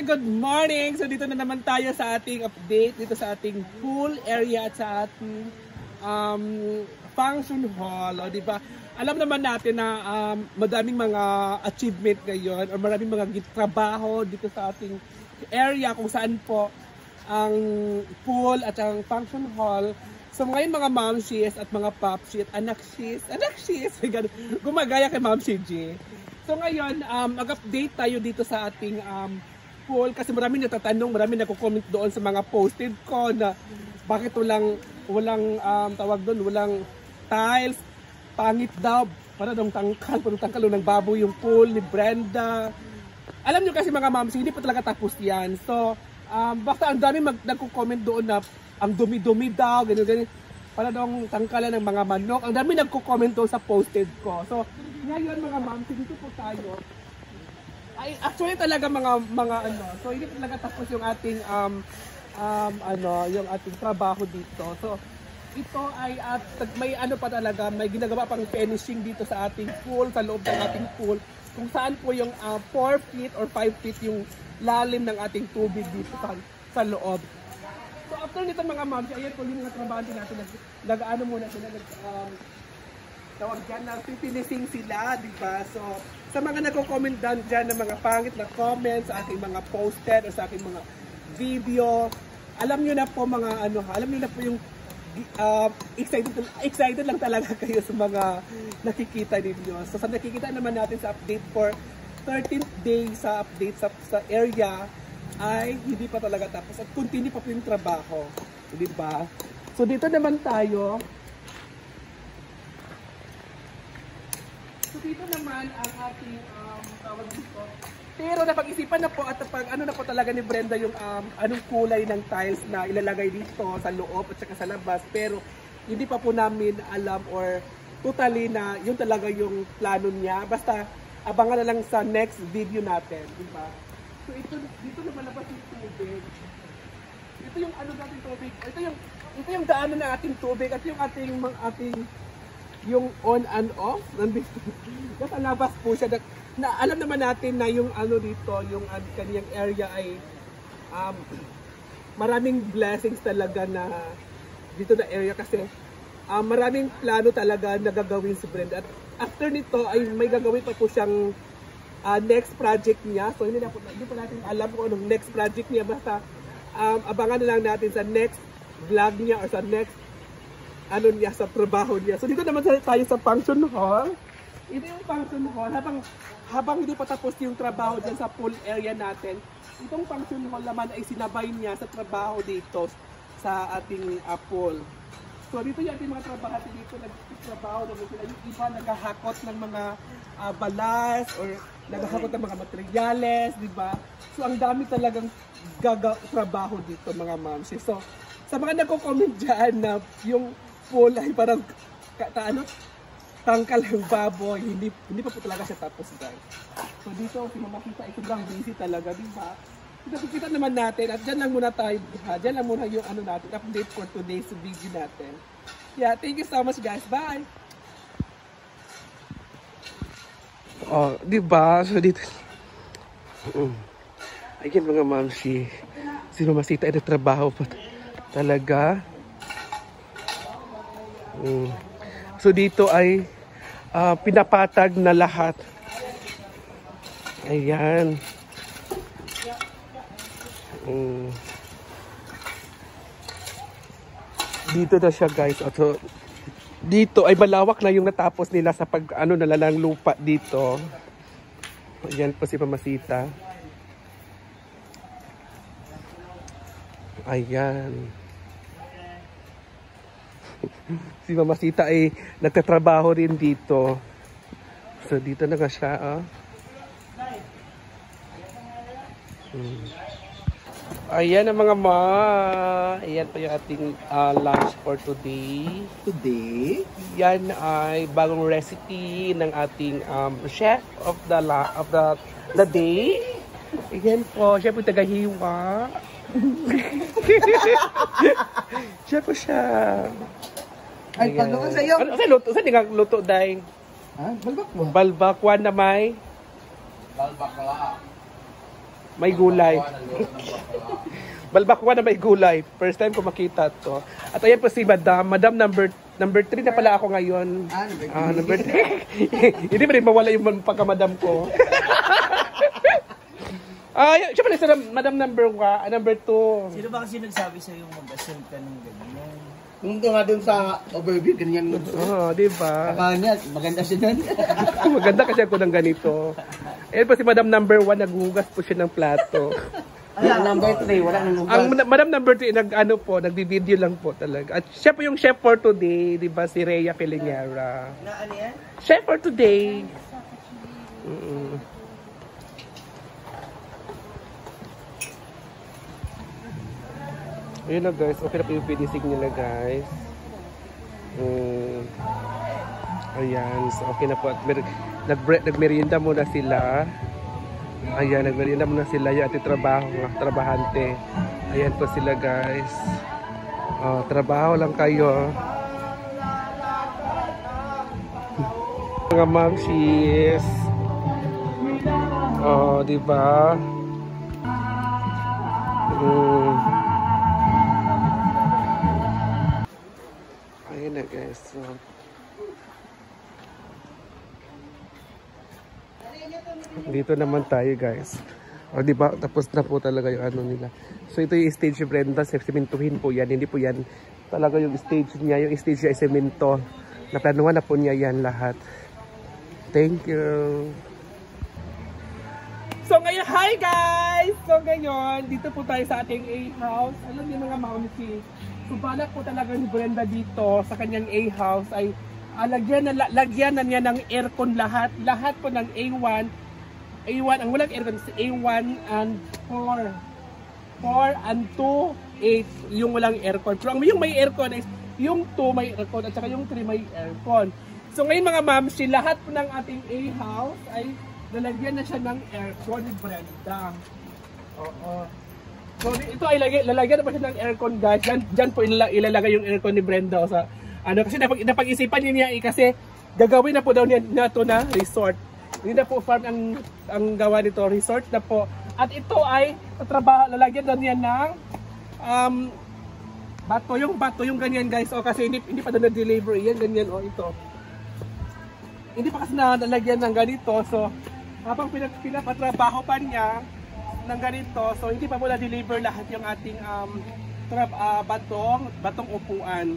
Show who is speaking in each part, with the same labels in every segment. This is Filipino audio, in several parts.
Speaker 1: Hi, good morning! So dito na naman tayo sa ating update, dito sa ating pool area at sa ating function hall. O, diba? Alam naman natin na madaming mga achievement ngayon o maraming mga trabaho dito sa ating area kung saan po ang pool at ang function hall. So ngayon mga momshies at mga popshies at anakshies, gumagaya kay Momshi G. So ngayon, mag-update tayo dito sa ating pool kasi maraming natatanong, maraming nagko-comment doon sa mga posted ko na bakit walang tawag doon, walang tiles, pangit daw, para dong tangkal ng baboy yung pool ni Brenda. Alam nyo kasi mga moms, hindi pa talaga tapos yan. So, basta ang dami nagko-comment doon na ang dumi-dumi daw, ganyan, para dong tangkalan ng mga manok. Ang dami nagko-comment doon sa posted ko. So, ngayon mga moms, dito po tayo. Ay, actually talaga mga ano, so hindi talaga tapos yung ating yung ating trabaho dito. So ito ay may ano pa talaga, may ginagawa pang finishing dito sa ating pool, sa loob ng ating pool, kung saan po yung 4 feet or 5 feet yung lalim ng ating tubig dito sa loob. So after nito mga moms, ayan po yung mga trabaho natin, nag-ano muna sila, tawag dyan na finishing sila, diba? So, sa mga nagko-comment dyan ng mga pangit na comments sa aking mga posted o sa aking mga video, alam nyo na po mga ano, alam nyo na po yung excited lang talaga kayo sa mga nakikita ninyo. So, sa nakikita naman natin sa update for 13th day sa update sa area ay hindi pa talaga tapos at continue pa po yung trabaho, diba? So, dito naman tayo. So dito naman ang ating tawag dito. Pero napag-isipan na po at ano na po talaga ni Brenda yung anong kulay ng tiles na ilalagay dito sa loob at saka sa labas. Pero hindi pa po namin alam or totally na yun talaga yung plano niya. Basta abangan na lang sa next video natin, di ba? So dito naman labas yung tubig. Ito yung ano natin tubig. Ito yung daanan ng ating tubig at yung ating yung on and off, nandito. Nasa labas po siya. Na alam naman natin na yung ano dito, yung kaniyang area ay maraming blessings talaga na dito na area kasi maraming plano talaga na gagawin si Brenda. At after nito ay may gagawin pa po siyang next project niya. So hindi pa natin alam kung anong next project niya. Basta abangan na lang natin sa next vlog niya or sa next ano niya sa trabaho niya. So dito naman tayo sa function hall. Ito yung function hall. Habang hindi pa tapos yung trabaho dyan sa pool area natin, itong function hall naman ay sinabay niya sa trabaho dito sa ating pool. So dito yung ating mga trabaho dito, nagtrabaho naman sila. Yung iba naghahakot ng mga balas or naghahakot ng mga materyales, di ba? So ang dami talagang trabaho dito mga moms. So sa mga nagko-comment dyan na yung pool ay parang tangkal ng baboy, hindi pa po talaga siya tapos guys. So dito si Mama Kita ay sobrang busy talaga, di ba? Nakikita naman natin at dyan lang muna tayo, dyan lang muna yung ano natin, update for today's video natin. Yeah, thank you so much guys, bye! Oh, di ba? So dito ayan mga ma'am, si Mama Sita ay nagtrabaho pa talaga. So dito ay pinapatag na lahat. Ayan. Dito na siya guys. So, dito ay malawak na yung natapos nila sa pag ano nalalang lupa dito. Ayan po si Mama Sita. Ayan. Si Mama Sita ay nagtatrabaho rin dito. So dito na nga siya. Ayan ang mga ma. Ayan po yung ating lunch for today. Yan ay bagong recipe ng ating chef of the day. Ayan po, siya po tagahiwa. Siya po siya. Ay, pagluto sa'yo. Ano sa luto? Saan nga luto, Day? Ha? Balbakwan. Balbakwan na may? Balbakla. may gulay. Balbakwa na may gulay. First time ko makita to. At ayan po si Madam. Madam number 3 na pala ako ngayon. Number 3. Hindi pa rin mawala yung pagka-madam ko. Siyempre sa Madam number 2.
Speaker 2: Sino ba kasi nagsabi sa yung mag-assume ka ng ganyan?
Speaker 3: Kung nga dun sa overview, ganyan.
Speaker 1: Di ba?
Speaker 3: Akala maganda siya dun.
Speaker 1: Maganda kasi ako ng ganito. Ayan po si Madam number 1, naghuhugas po siya ng plato.
Speaker 3: Number 3, wala nang lugar.
Speaker 1: Ang Madam number 3, nagbi-video lang po talaga. At siya po yung chef for today, di ba? Si Rhea Piliñera.
Speaker 2: Na ano yan?
Speaker 1: Chef for today. Ayun na guys, okay na po yung finishing nila guys. Ayan, so okay na po. At nagmerienda muna sila. Ayan, nagmerienda muna sila yung ating trabahante. Ayan po sila guys. Trabaho lang kayo. Mga mamsis. Diba? Ayan na guys. So, dito naman tayo guys. Diba? Tapos na po talaga yung ano nila. So ito yung stage ni Brenda. Sementuhin po yan. Hindi po yan talaga yung stage niya. Yung stage niya ay semento. Naplanuhan na po niya yan lahat. Thank you. So ngayon, hi guys! So ngayon, dito po tayo sa ating A-house. Alam niyo mga mamsi, subalak po talaga ni Brenda dito sa kanyang A-house ay lagyan na niya ng aircon lahat. Lahat po ng A1, ang walang aircon is A1 and 4. 4 and 2, 8 yung walang aircon. Pero yung may aircon is yung 2 may aircon at saka yung 3 may aircon. So ngayon mga mamsi, lahat po ng ating A-house ay lalagyan na siya ng aircon ni Brenda. So ito ay lalagyan na pa siya ng aircon guys. Diyan po ilalagay yung aircon ni Brenda. Sa kasi napag-isipan niya kasi gagawin na po daw niya na to na resort. Hindi na po farm ang gawa nito, resort na po. At ito ay lalagyan daw niya ng bato yung ganyan guys. Kasi hindi pa daw na-deliver yan ganyan ito. Hindi pa kasi nalagyan ng ganito. So habang pinapatrabaho pa niya ng ganito, so hindi pa po na-deliver lahat yung ating batong upuan.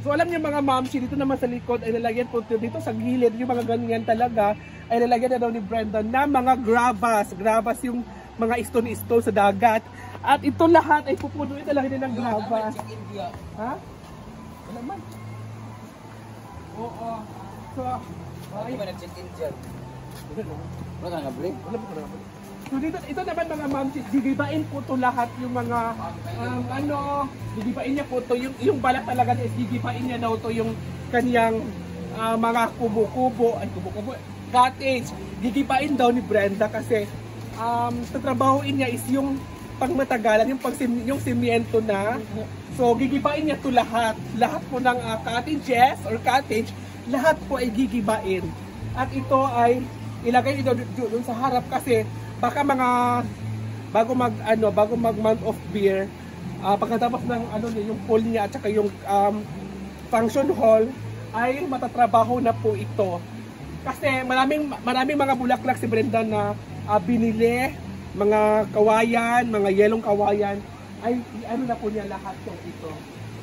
Speaker 1: So alam niyo mga mamsi, dito naman sa likod ay lalagyan po dito sa gilid, yung mga ganyan talaga ay lalagyan na daw ni Brenda na mga grabas yung mga stone sa dagat. At ito lahat ay pupunuin talaga nila ng grabas. Ha? Wala man. Oo. So,
Speaker 3: ay ba nag-check-in dyan? Wala nga break? Wala po na.
Speaker 1: So dito, ito naman mga mamsis, gigibain po to lahat yung mga gigibain niya po to yung balat talaga is gigibain niya daw to yung kanyang mga kubo-kubo, cottage. Gigibain daw ni Brenda kasi tatrabahoin niya is yung pangmatagalan, yung simiento na. So gigibain niya to lahat po ng cottages or cottage, lahat po ay gigibain. At ito ay ilagay ito doon sa harap kasi baka bago mag month of beer, pagkatapos ng yung pool niya at saka yung function hall ay matatrabaho na po ito. Kasi maraming mga bulaklak si Brenda na binili, mga kawayan, mga yelong kawayan ay na po niya lahat ito.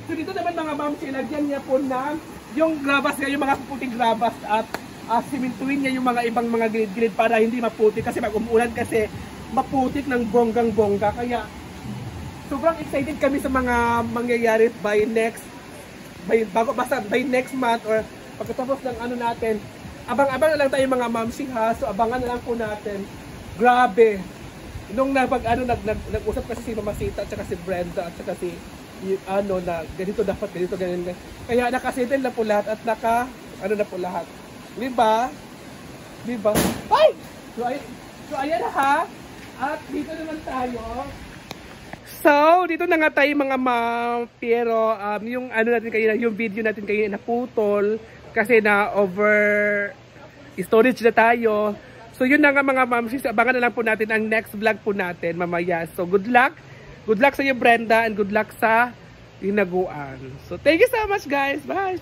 Speaker 1: So dito naman mga ma'am, silagyan niya po ng yung grabas, yung mga puting grabas at simintuin niya yung mga ibang mga grid para hindi maputik kasi pag umulan kasi maputik ng bonggang-bongga. Kaya sobrang excited kami sa mga mangyayari by next month or pagkatapos ng natin. Abang-abang na lang tayo mga mamsi ha. So abangan na lang po natin. Grabe. Nung nag-usap kasi si Mama Sita at saka si Brenda at saka si na ganito dapat ganito ganyan. Kaya nakasettle na po lahat at na po lahat. Diba? Ay! So ayan ha. At dito naman tayo. So, dito na nga tayo mga ma'am. Pero yung natin kayo, yung video natin kayo naputol kasi na over storage na tayo. So yun na nga mga mamsis, abangan na lang po natin ang next vlog po natin mamaya. So good luck sa iyo Brenda, and good luck sa Hinaguan. So thank you so much guys, bye!